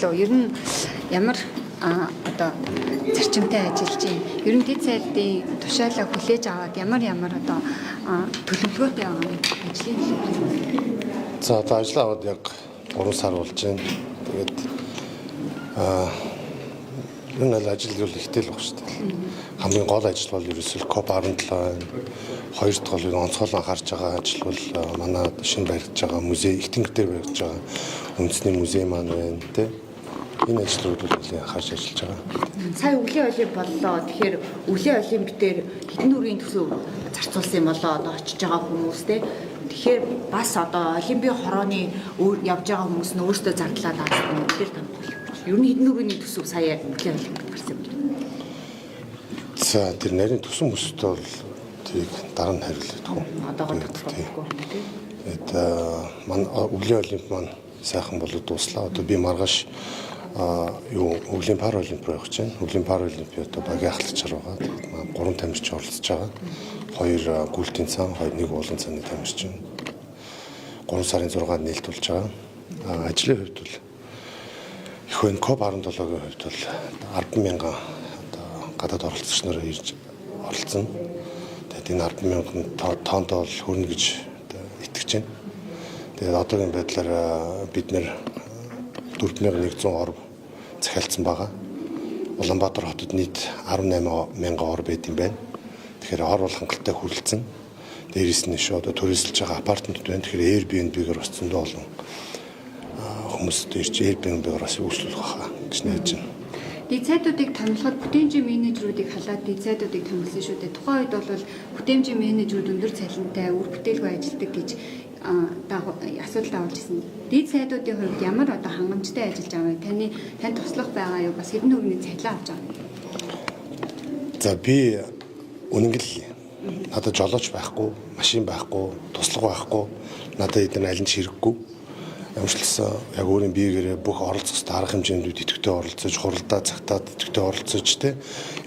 болов. Ер нь ямар одоо зарчимтай ажиллаж байна. Ер нь дэд сайдын тушаалаа хүлээж аваад ямар одоо төлөвлөгөөтэй байгаа ажлын За одоо ажил аваад яг 3 сар болж байна. Тэгээд энэ ажил юу ихтэй л баг шүү дээ. Хамгийн гол ажил бол ерөөсөө COP17 байна. Хоёр дахь бол онцгой анхаарч байгаа ажил бол манай шинэ баригдаж байгаа музей, их тэнгэр дээр баригдаж байгаа үндэсний музей маань байна тий. Энэ ажлууд бол анхаарч ажиллаж байгаа. Сая өвлийн олимп боллоо. Тэгэхээр өвлийн олимп дээр хэдэн төгрөгийн төсөв зарцуулсан юм болоо одоо очиж байгаа хүмүүс тий. Тэгэхээр бас одоо олимпийн хорооны явж байгаа хүмүүс нь өөрсдөө зардлаа даасан юм дээр томтгол. Ер нь хэдэн төгрөгийн төсөв сая өвлийн олимпиад гарсан юм бэ? За тэр нарийн төсөн хүмүүстэй бол тэрийг дараа нь хариулдаг хүн. Одоогоор тодорхойлохгүй тий. Манай өвлийн олимп маань сайхан болоод дуслаа. Одоо би маргааш өвлийн паралимп руу явах чинь. Өвлийн паралимп одоо багийн ахлагчаар байгаа. Тэгээд 3 тамирч оролцож байгаа. 2 гүйлтийн цан, 1 уулын цааны тамирч байна. 3 сарын 6-нд нээлтүүлж байгаа. Ажлын хувьд бол их байна. COP17-гийн хувьд бол 10,000 одоо гадаад оролцогч нараа ирж оролцсон. Тэгээд энэ 10,000 тоондоо бол хүрнэ гэж итгэж байна. Тэгээд одоогийн байдлаар бид нэр 4100 оров захиалсан байгаа. Улаанбаатар хотод нийт 18,000 ор байд юм байна. Тэгэхээр ор бол хангалттай хүрэлцэн. Дээрээс нь одоо туристлж байгаа апартментууд байна. Тэгэхээр Airbnb-гээр бас зөндөө олон хүмүүст ирж Airbnb-гээр бас үйлчлүүлэх хаа гэж найдаж байна. Дэд сайдуудыг томилоход бүтээмжийн менежерүүдийг халаад дэд сайдуудыг томилсон шүү дээ. Тухайн үед бол бүтээмжийн менежерүүд өндөр цалинтай үр бүтээлгүй ажилладаг гэж асуудал давуулж ирсэн. Дэд сайдуудын хувьд ямар одоо хангамжтай ажиллаж байгаа вэ? Танд туслах байгаа юу? Бас хэдэн төгрөгийн цалин авч байгаа юм? За би үнэнгэл надад жолооч байхгүй, машин байхгүй, туслах байхгүй, надад эдгээр аль нь хэрэггүй. Ямарчласан яг өөрийн биегээрээ бүх оролцохтой арга хэмжээндүүд идэвхтэй оролцож, хуралдаа цагтаад идэвхтэй оролцож тэ.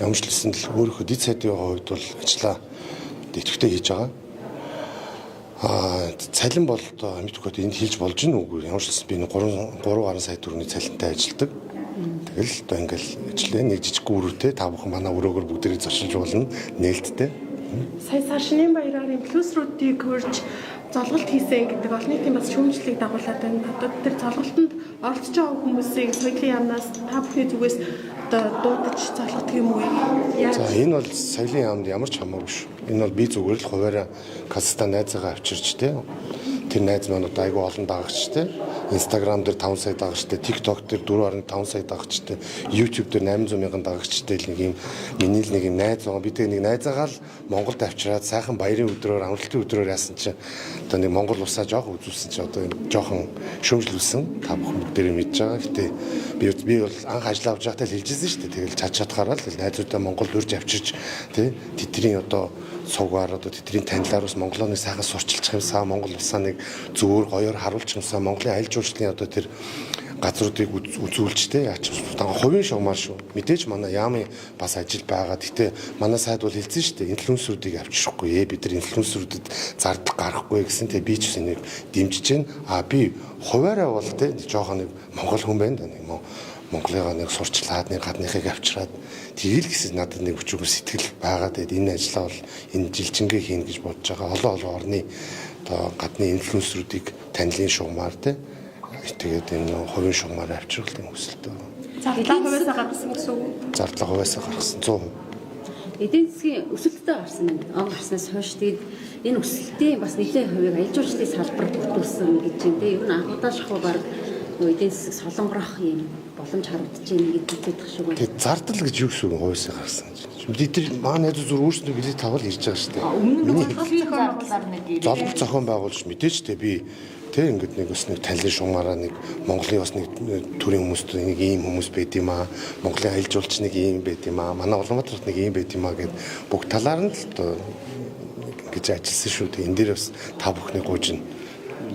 Ямарчласан л өөрийнхөө дэд сайдын хувьд бол ажиллаа идэвхтэй хийж байгаа. Цалин бол одоо мэдхгүй энд хийж болж гин үгүй. Ямарчласан би 3 гаруй сая төгрөгийн цалинтай ажилладаг. Тэгэл одоо ингээл ажиллаа нэг жижиг гүрүүтэй та бүхэн манай өрөөгөр бүгдээрээ зочилж болно нээлттэй. Сая Саршинын баяраар плюсруудыг хөрж золголт хийсэн гэдэг олон нийтийн бас шүүмжлэлийг дагуулад байна. Одоо тэр золголтод оролцож байгаа хүмүүсийг соёлын яамнаас та бүхний зүгээс одоо дуудаж золгох юм уу? За энэ бол соёлын яамд ямар ч хамаагүй шүү. Энэ бол би зүгээр л хуваараа Казахстан найзаагаа авчирч тэ. Тэр найз маань одоо айгүй олон дагагчтай. Instagram дээр 5 сая дагагчтай, TikTok дээр 4.5 сая дагагчтай, YouTube дээр 800,000 дагагчтай нэг юм миний л нэг юм найз байгаа. Би тэг нэг найзаагаа л Монголд авчираад сайхан баярын өдрөөр, амралтын өдрөөр яасан чинь одоо нэг Монгол усаа жоох үзүүлсэн чинь одоо жоохон шөмжлүүлсэн. Та бүхэн бүгдээрээ мэдж байгаа. Гэтэ би бол анх ажиллаа авч байхдаа л хэлжсэн шүү дээ. Тэгэл чадхаараа л найзуудаа Монголд урьж авчирч тий тэдний одоо сувгаар одоо тэдний танилаар бас Монголын сайхан сурчилчих юмсаа Монгол усаа нэг зөвөр гоёор харуулчих юмсаа Монголын аялал жуулчлалын одоо тэр газруудыг үзүүлжтэй яач хувийн шугамар шүү. Мэдээж манай яамын бас ажил байгаа. Гэтэ манай сайд бол хэлсэн шүү дээ. Инфлюенсерүүдийг авчирахгүй бид нар инфлюенсерүүдэд зардал гаргахгүй гэсэн. Тэгээ би ч гэсэн нэг дэмжиж байна. Би хуваараа бол тэ жоохон нэг монгол хүн байна да нэг Монголыгаа нэг сурчлаад нэг гадныхыг авчираад тэгэл гэсэн надад нэг өчигөр сэтгэл байгаа. Тэгээд энэ ажлаа бол энэ жилчингээ хийнэ гэж бодож байгаа. Олон орны одоо гадны инфлюенсерүүдийг танилын шугамар тэ тэгээд энэ хувийн шугамаар авчруулалтын хүсэлтэй байна. Зардлаа хувьяасаа гаргасан гэсэн үг. Зардлаа хувьяасаа гаргасан 100%. Эдийн засгийн өсөлттэй гарсан он гарснаас хойш тэгээд энэ өсөлтийн бас нэлээд хувийг аялал жуулчлалын салбарт бүрдүүлсэн гэж юм дээ. Ер нь анхудаа шахуу баг эдийн засаг солонгорох юм боломж харагдаж байна гэж үздэг шиг байна. Тэгээд зардал гэж юу гэсэн үг хувьяасаа гаргасан гэж. Бид тэр маань найз зүр өөрсдөө билет тавал ирж байгаа шүү дээ. Өмнө нь зардлаар нэг золбол зохион байгуулж мэдээж тэ би тэ ингээд нэг бас нэг танилын шугамаараа нэг Монголын бас нэг төрийн хүмүүст нэг ийм хүмүүс байд юм аа. Монголын аялал жуулч нэг ийм байд юм аа. Манай Улаанбаатарт нэг ийм байд юм аа гэд бүх талаар нь л одоо гэж ажилласан шүү дээ. Энэ дээр бас та бүхний гуйж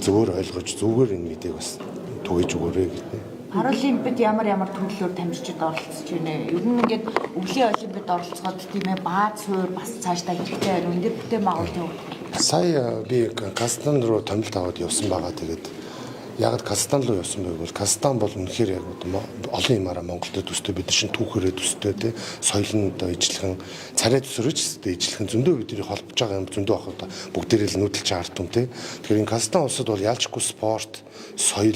зөвөр ойлгож зүгээр энэ мэдээг бас түгэж өгөөрэй гэдэг. Паралимпиад ямар төлөвлөөр тамирчид оролцож байна. Ер нь ингээд өвлийн олимпиад оролцоход тийм ээ бааз суур бас цаашдаа хэрэгтэй байна. Энд бүтээн байгуулалтын Сая би Казахстан руу томилт аваад явсан байгаа. Тэгээд Яг Казахстан руу явсан байвал Казахстан бол үнэхээр яг олон юмараа Монголд төстэй бид чинь түүхээрээ төстэй тий соёлын одоо ижлэхэн царай төсөрөж тий ижлэхэн зөндөө бидний холбож байгаа юм зөндөө ах одоо бүгдээрээ л нүүдэлж ард юм тий. Тэгэхээр энэ Казахстан улсад бол ялчгүй спорт, соёл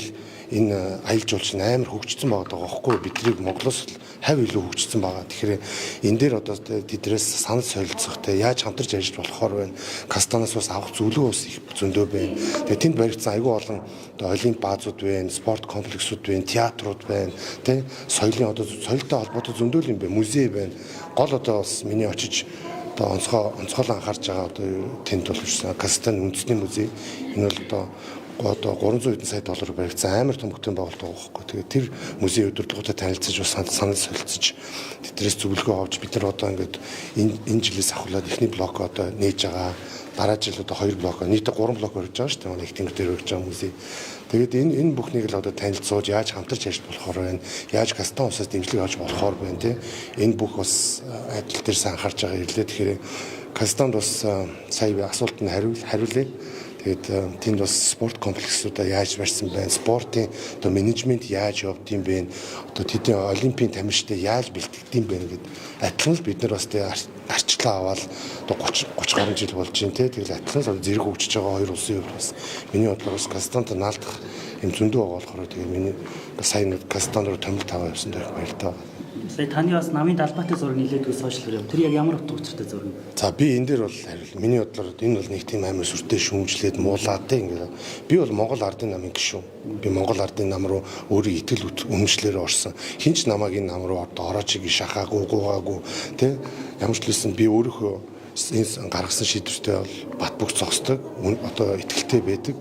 энэ аялал жуулчлал амар хөгжсөн байгаа байхгүй биднийг Монголоос хав илүү хөгжсөн байгаа. Тэгэхээр энэ дээр одоо тэдрээс санал солилцох те яаж хамтарч ажиллаж болохоор байна. Казахстанаас бас авах зөвлөгөө бас их зөндөө байна. Тэгээ тэнд баригдсан айгүй олон одоо олимп баазууд байна, спорт комплексууд байна, театрууд байна, те соёлын одоо соёлтой холбоотой зөндөө юм байна, музей байна. Гол одоо бас миний очиж одоо онцгойлон анхаарч байгаа одоо тэнд бол Казахстан үндэсний музей энэ бол одоо 300 хэдэн сая доллараар баригдсан амар том бүтээн байгуулалт байгаа байхгүй. Тэгээд тэр музейн удирдлагуудтай танилцж бас санал солилцож тэднээс зөвлөгөө авч бид нар одоо ингээд энэ жилээс ахуулаад эхний блок одоо нээж байгаа. Дараа жил одоо 2 блок нийтдээ 3 блок барьж байгаа шүү дээ. Нэг тэнгэр дээр барьж байгаа музей. Тэгээд энэ бүхнийг л одоо танилцуулж яаж хамтарч ажиллах болохоор байна. Яаж Казахстан улсаас дэмжлэг авч болохоор байна те. Энэ бүх бас адил дээрс анхаарч байгаа ирлээ. Тэгэхээр Казахстанд бас сая асуултанд хариулъя. Тэгээд тэнд бас спорт комплексуудаа яаж барьсан байна, спортын одоо менежмент яаж явдсан бэ, одоо тэдний олимпийн тамирчтай яаж бэлтгэдэг бэ гэдэг адилхан л бид нар бас арчлаа аваад одоо 30 гаруй жил болж байна те. Тэгэл адилхан л зэрэг хөгжиж байгаа хоёр улсын хувьд бас миний бодлоор бас Казахстантай наалдах юм зөндөө байгаа болохоор тэгээд миний сайн Казахстан руу томилт аваа явсан дэх баяртай. Сая таны бас намын далбаатай зураг нэлээдгүй сошиалэр яв. Тэр яг ямар утга учиртай зураг юм? За би энэ дээр бол хариул. Миний бодлоор энэ бол нэг тийм амар сүртэй шүүмжлээд муулаад те ингээд. Би бол Монгол ардын намын гишүүн. Би Монгол ардын нам руу өөрийн итгэл үнэмшлээр орсон. Хинч намайг энэ нам руу одоо ороочиг шахаагүй, гуугаагүй те. Ямар ч хэлсэн би өөрийнхөө энэ гаргасан шийдвэртэй бол бат бөх зогсдог. Одоо итгэлтэй байдаг.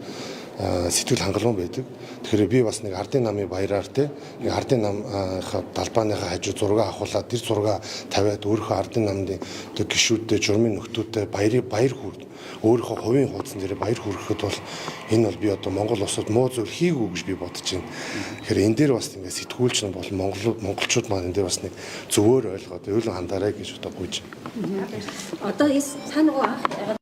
Сэтгэл хангалуун байдаг. Тэгэхээр би бас нэг ардын намын баяраар те нэг ардын намынхаа далбааныхаа хажуу зураг авахуулаад тэр зураг тавиад өөрийнхөө ардын намын одоо гишүүдтэй журмын нөхдүүдтэй баяр хүрд өөрийнхөө хувийн хуудсан дээр баяр хүргэхэд бол энэ бол би одоо Монгол улсад муу зүйл хийгүү гэж би бодож байна. Тэгэхээр энэ дээр бас ингээд сэтгүүлч нь бол монголчууд маань энэ дээр бас нэг зөвөр ойлгоод өөлөн хандаарай гэж одоо гүйж. Одоо та нөгөө